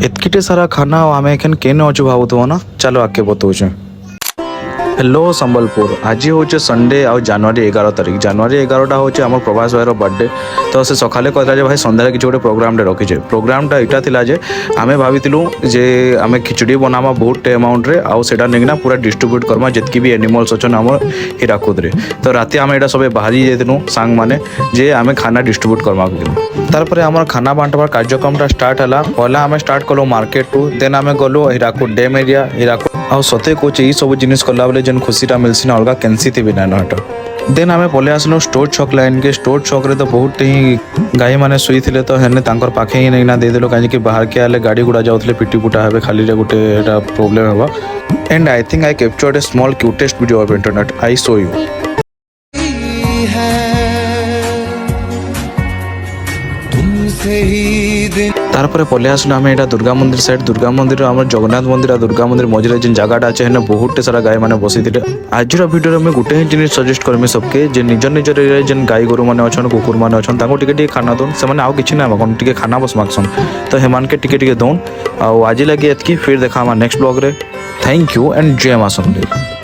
एतकीटे सारा खाना आम एखन केने अच्छे भावुव ना चलो आगे बताऊे। हेलो संबलपुर आज हूँ संडे आ जनवरी 11 तारीख जनवरी 11टा हूँ आम प्रभास भाईर बर्थडे तो से सकाले कहला भाई सन्धार किसी गोटे प्रोग्राम रखीचे प्रोग्रामटा यहाँ थिला जे आमे भाविलु जे आमे खिचड़ी बनामा बहुत अमाउंट रे आउ सेटा नेकिना पूरा डिस्ट्रीब्यूट करमा जितकी भी एनिमल्स अच्छन आम हीराकुद रे तो राति आमे एटा सब बाहरी जाइनु सांग माने जे आमे खाना डिस्ट्रीब्यूट करमा तारपरे आम खाना बांटबार कार्यक्रमटा स्टार्ट है पहला आमे स्टार्ट कलु मार्केट टू देन आमे गलु हीराकुद डैम एरिया हीराकुद आ सते कहे ये सब जिन कला बेले जेन खुशीटा मिलसी ना अलग कैंसी थी ना हटा देन आमे पलि आसलु स्टोर छक लाइन के स्टोर छक रे तो बहुत ही गाई माने सुई थिले तो हेने तांकर पाखे ही नहीं ना दे देलो काहे कि बाहर के आले गाड़ी गुड़ा जाउथले पिटी पुटा हेबे खाली रे गुटे एटा प्रॉब्लम हेबा and I think I captured A small cutest video of internet I show you. तारपरे पलि आसलु आमे एटा दुर्गा मंदिर साइड दुर्गा मंदिर आम जगन्नाथ मंदिर दुर्गा मंदिर मझे जेन जगहटा अच्छे हेने बहुत सारा गाय मैंने बसी थे। आज वीडियो में गोटे ही जिन सजेस्ट करमी सबके जे निज निज जेन गाई गोरु मैंने अच्छा कुकुर मैंने अच्छा टे खाना दौन से आउ कि ना कौन टे खाना बस मागसन तो हेमान के टे दौन आज लगे एतकी फिर देखा नेक्स्ट ब्लॉग रे। थैंक यू एंड जय मां समलेई।